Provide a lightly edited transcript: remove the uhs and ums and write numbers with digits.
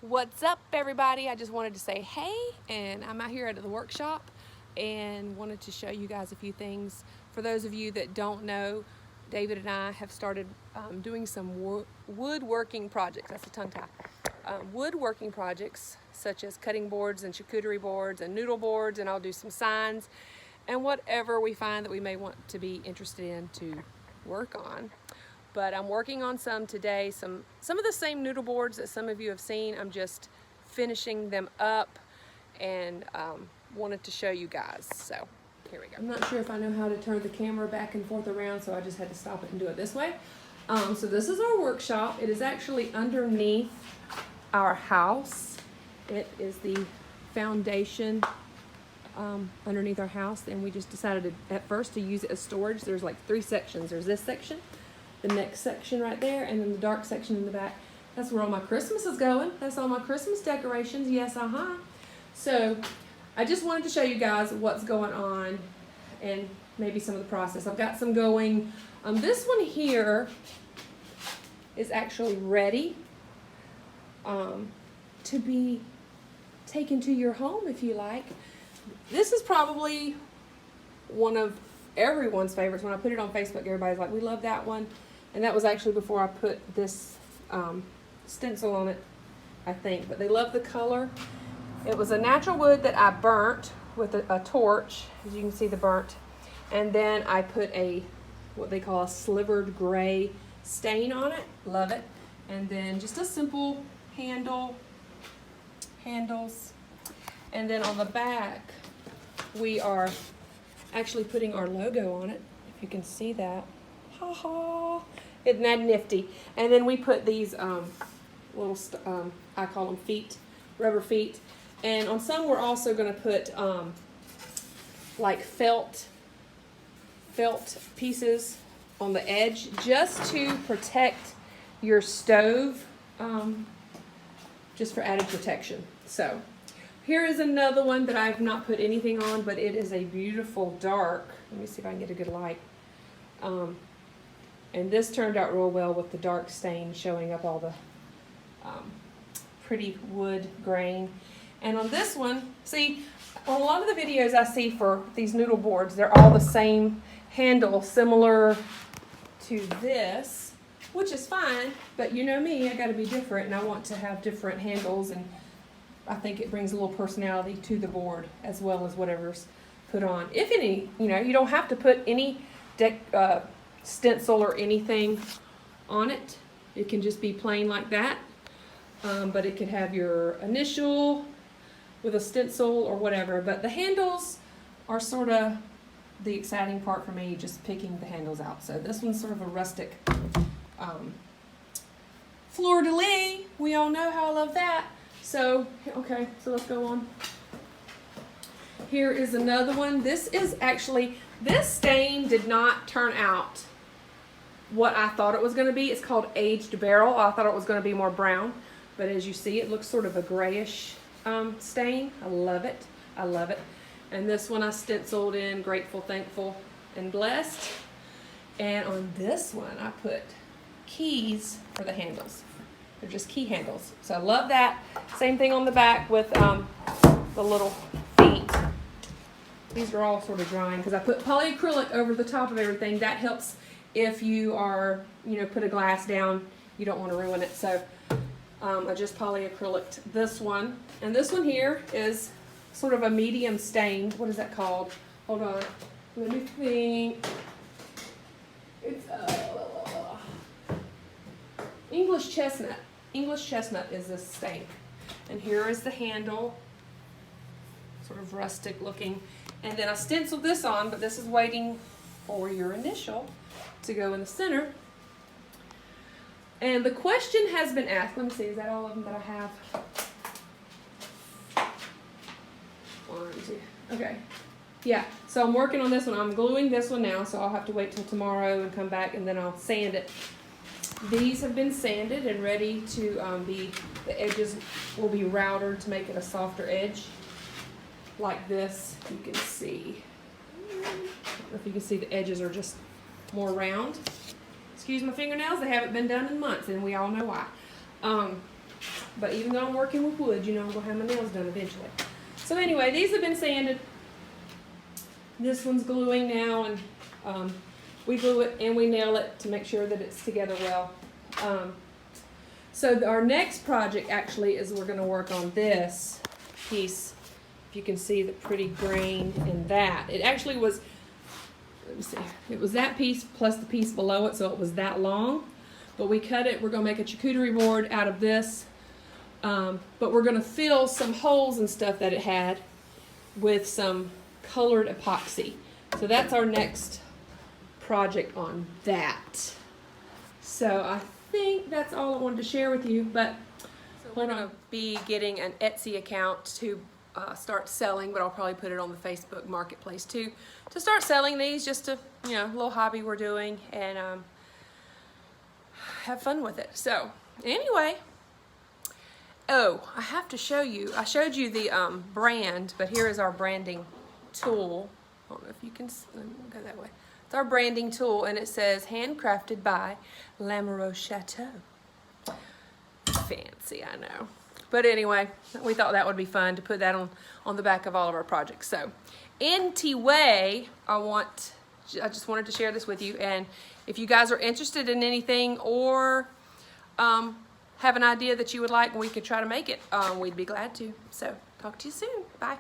What's up, everybody? I just wanted to say hey, and I'm out here at the workshop and wanted to show you guys a few things. For those of you that don't know, David and I have started doing some woodworking projects. That's a tongue tie. Woodworking projects such as cutting boards and charcuterie boards and noodle boards, and I'll do some signs and whatever we find that we may want to be interested in to work on. But I'm working on some today, some of the same noodle boards that some of you have seen. I'm just finishing them up and wanted to show you guys. So here we go. I'm not sure if I know how to turn the camera back and forth around, so I just had to stop it and do it this way. So this is our workshop. It is actually underneath our house. It is the foundation underneath our house, and we just decided at first to use it as storage. There's like 3 sections. There's this section, the next section right there, and then the dark section in the back. That's where all my Christmas is going. That's all my Christmas decorations. Yes, So I just wanted to show you guys what's going on and maybe some of the process. I've got some going. This one here is actually ready to be taken to your home if you like. This is probably one of everyone's favorites. When I put it on Facebook, everybody's like, we love that one. And that was actually before I put this stencil on it, I think. But they love the color. It was a natural wood that I burnt with a torch, as you can see the burnt. And then I put what they call a slivered gray stain on it. Love it. And then just a simple handles. And then on the back, we are actually putting our logo on it, if you can see that. Ha ha! Isn't that nifty? And then we put these little, I call them feet, rubber feet. And on some we're also going to put like felt pieces on the edge just to protect your stove, just for added protection. So here is another one that I've not put anything on, but it is a beautiful dark. Let me see if I can get a good light. And this turned out real well with the dark stain showing up all the pretty wood grain. And on this one, see, on a lot of the videos I see for these noodle boards, they're all the same handle, similar to this, which is fine, but you know me, I gotta be different, and I want to have different handles, and I think it brings a little personality to the board as well as whatever's put on. If any, you don't have to put any stencil or anything on it. It can just be plain like that, but it could have your initial with a stencil or whatever. But the handles are sort of the exciting part for me, just picking the handles out. So this one's sort of a rustic fleur-de-lis. We all know how I love that. So, okay, so let's go on. Here is another one. This stain did not turn out what I thought it was going to be. It's called aged beryl. I thought it was going to be more brown, but as you see, it looks sort of a grayish stain. I love it. I love it. And this one I stenciled in grateful, thankful, and blessed. And on this one I put keys for the handles. They're just key handles. So I love that. Same thing on the back with the little feet. These are all sort of drying because I put polyacrylic over the top of everything. That helps if you are, put a glass down, you don't want to ruin it. So I just polyacryliced this one. And this one here is sort of a medium stain. What is that called? Hold on. Let me think. It's English chestnut. English chestnut is this stain. And here is the handle. Sort of rustic looking. And then I stenciled this on, but this is waiting for your initial to go in the center. And the question has been asked. Let me see, is that all of them that I have? 1, 2. Okay. Yeah, so I'm working on this one. I'm gluing this one now, so I'll have to wait till tomorrow and come back, and then I'll sand it. These have been sanded and ready to the edges will be routed to make it a softer edge. Like this, you can see. I don't know if you can see the edges are just more round. Excuse my fingernails, they haven't been done in months, and we all know why. But even though I'm working with wood, you know I'm gonna have my nails done eventually. So anyway, these have been sanded. This one's gluing now, and we glue it and we nail it to make sure that it's together well. So our next project actually is we're gonna work on this piece. If you can see the pretty grain in that. It actually was, let me see, it was that piece plus the piece below it, so it was that long. But we cut it, we're gonna make a charcuterie board out of this. But we're gonna fill some holes and stuff that it had with some colored epoxy. So that's our next project on that. So I think that's all I wanted to share with you, but we're gonna be getting an Etsy account to start selling, but I'll probably put it on the Facebook marketplace too, to start selling these, just to, you know, a little hobby we're doing, and have fun with it. So anyway, oh, I have to show you, I showed you the brand, but here is our branding tool. I don't know if you can, let me go that way. It's our branding tool, and it says handcrafted by Lamoureux Chateau. Fancy, I know. But anyway, we thought that would be fun to put that on the back of all of our projects. So anyway, I just wanted to share this with you, and if you guys are interested in anything or have an idea that you would like and we could try to make it, we'd be glad to. So talk to you soon. Bye.